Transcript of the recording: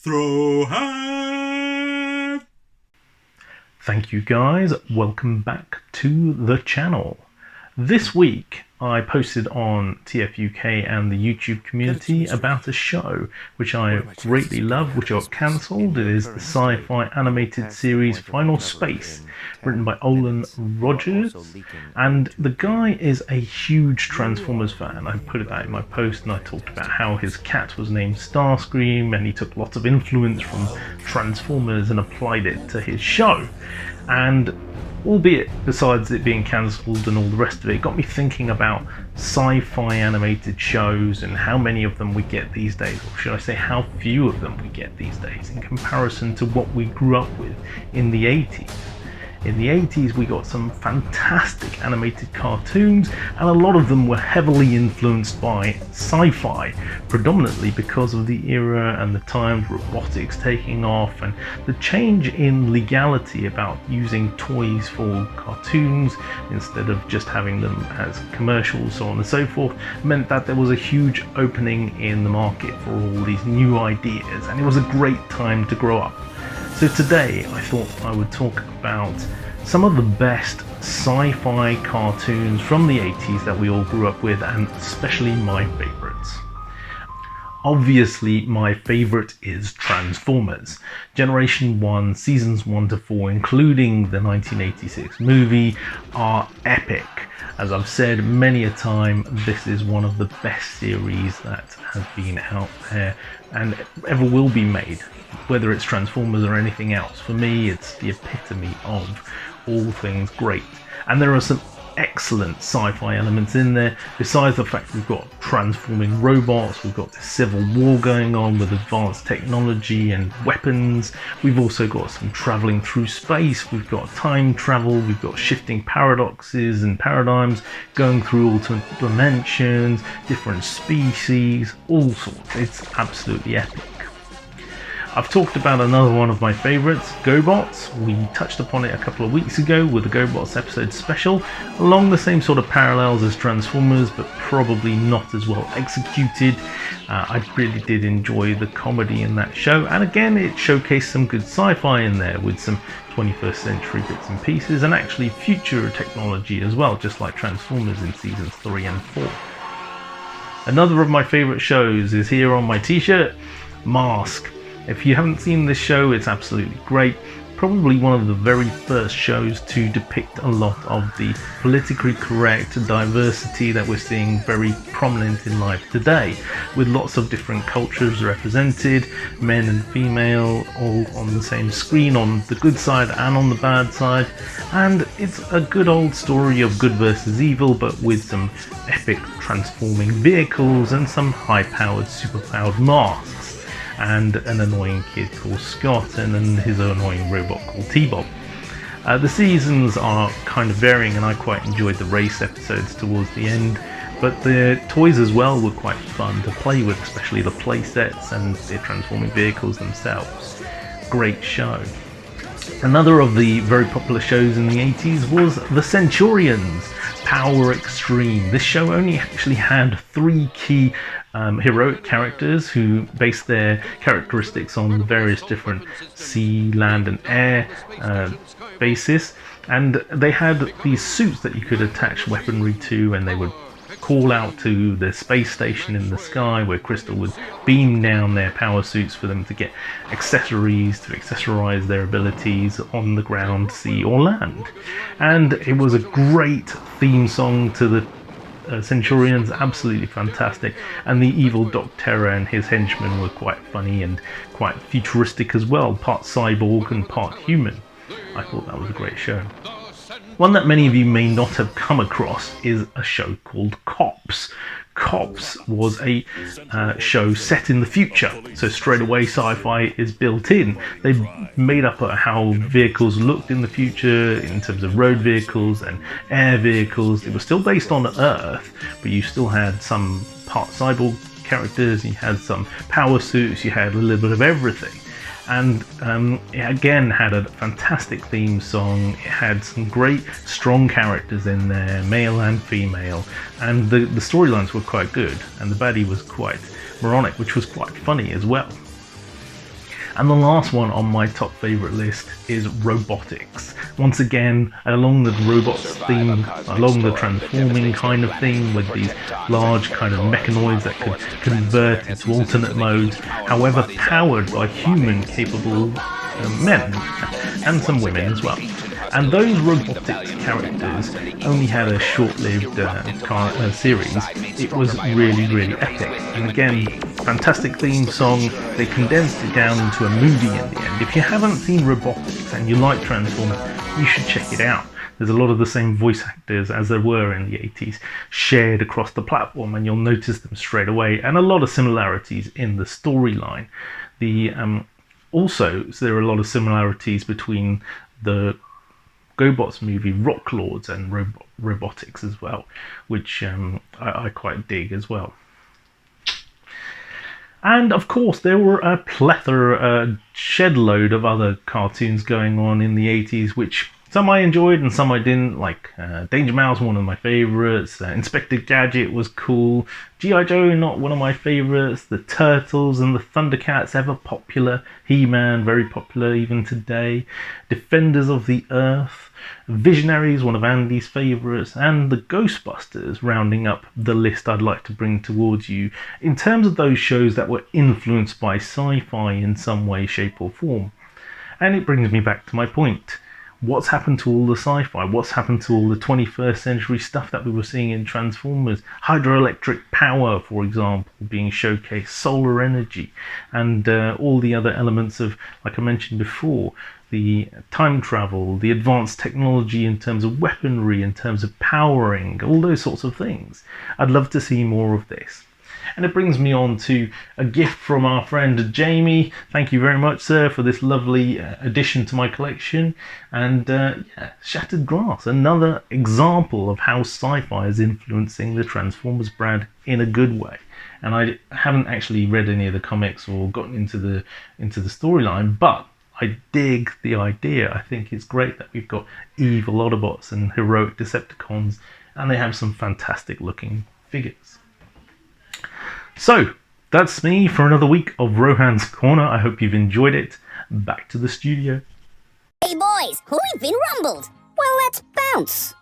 Throw hand! Thank you guys, welcome back to the channel. This week I posted on TFUK and the YouTube community about a show which I greatly love, which got cancelled. It is the sci-fi animated series Final Space, written by Olan Rogers, and the guy is a huge Transformers fan. I put it out in my post and I talked about how his cat was named Starscream and he took lots of influence from Transformers and applied it to his show. And albeit besides it being cancelled and all the rest of it, it got me thinking about sci-fi animated shows and how many of them we get these days, or should I say how few of them we get these days in comparison to what we grew up with in the 80s. In the 80s we got some fantastic animated cartoons, and a lot of them were heavily influenced by sci-fi, predominantly because of the era and the times, robotics taking off, and the change in legality about using toys for cartoons instead of just having them as commercials, so on and so forth, meant that there was a huge opening in the market for all these new ideas, and it was a great time to grow up. So today I thought I would talk about some of the best sci-fi cartoons from the 80s that we all grew up with, and especially my favourites. Obviously my favourite is Transformers. Generation 1, seasons 1 to 4, including the 1986 movie, are epic. As I've said many a time, this is one of the best series that has been out there and ever will be made, whether it's Transformers or anything else. For me, it's the epitome of all things great. And there are some excellent sci-fi elements in there, besides the fact we've got transforming robots, we've got this civil war going on with advanced technology and weapons. We've also got some traveling through space, we've got time travel, we've got shifting paradoxes and paradigms, going through alternate dimensions, different species, all sorts. It's absolutely epic. I've talked about another one of my favourites, GoBots. We touched upon it a couple of weeks ago with the GoBots episode special, along the same sort of parallels as Transformers, but probably not as well executed. I really did enjoy the comedy in that show, and again it showcased some good sci-fi in there with some 21st century bits and pieces, and actually future technology as well, just like Transformers in seasons 3 and 4. Another of my favourite shows is here on my t-shirt, Mask. If you haven't seen this show, it's absolutely great. Probably one of the very first shows to depict a lot of the politically correct diversity that we're seeing very prominent in life today, with lots of different cultures represented, men and female, all on the same screen, on the good side and on the bad side. And it's a good old story of good versus evil, but with some epic transforming vehicles and some high-powered, super-powered masks, and an annoying kid called Scott, and then his annoying robot called T-Bob. The seasons are kind of varying, and I quite enjoyed the race episodes towards the end, but the toys as well were quite fun to play with, especially the play sets and the transforming vehicles themselves. Great show. Another of the very popular shows in the 80s was the Centurions, Power Extreme. This show only actually had 3 key heroic characters who based their characteristics on the various different sea, land and air basis, and they had these suits that you could attach weaponry to, and they would call out to the space station in the sky where Crystal would beam down their power suits for them to get accessories to accessorize their abilities on the ground, sea or land. And it was a great theme song to the Centurions, absolutely fantastic, and the evil Doc Terror and his henchmen were quite funny and quite futuristic as well, part cyborg and part human. I thought that was a great show. One that many of you may not have come across is a show called Cops. Cops was a show set in the future, so straight away sci-fi is built in. They made up how vehicles looked in the future in terms of road vehicles and air vehicles. It was still based on Earth, but you still had some part cyborg characters, you had some power suits, you had a little bit of everything. And it again had a fantastic theme song. It had some great strong characters in there, male and female, and the storylines were quite good, and the baddie was quite moronic, which was quite funny as well. And the last one on my top favourite list is Robotix. Once again, along the robots theme, along the transforming kind of theme, with these large kind of mechanoids that could convert into alternate modes, however powered by human capable men and some women as well. And those Robotix characters only had a short-lived series. It was really, really epic. And again, fantastic theme song. They condensed it down into a movie in the end. If you haven't seen Robotix and you like Transformers, you should check it out. There's a lot of the same voice actors as there were in the 80s shared across the platform, and you'll notice them straight away, and a lot of similarities in the storyline. Also, there are a lot of similarities between the GoBots movie Rock Lords and Robotix as well, which I quite dig as well. And of course, there were a plethora, shed load of other cartoons going on in the 80s, which some I enjoyed and some I didn't, like Danger Mouse, one of my favourites, Inspector Gadget was cool, G.I. Joe, not one of my favourites, the Turtles and the Thundercats, ever popular, He-Man, very popular even today, Defenders of the Earth, Visionaries, one of Andy's favourites, and the Ghostbusters, rounding up the list I'd like to bring towards you in terms of those shows that were influenced by sci-fi in some way, shape or form. And it brings me back to my point. What's happened to all the sci-fi? What's happened to all the 21st century stuff that we were seeing in Transformers? Hydroelectric power, for example, being showcased, solar energy, and all the other elements of, like I mentioned before, the time travel, the advanced technology in terms of weaponry, in terms of powering, all those sorts of things. I'd love to see more of this. And it brings me on to a gift from our friend Jamie. Thank you very much, sir, for this lovely addition to my collection. And Shattered Glass, another example of how sci-fi is influencing the Transformers brand in a good way. And I haven't actually read any of the comics or gotten into the storyline, but I dig the idea. I think it's great that we've got evil Autobots and heroic Decepticons, and they have some fantastic looking figures. So, that's me for another week of Rohan's Corner. I hope you've enjoyed it. Back to the studio. Hey boys, we've been rumbled. Well, let's bounce.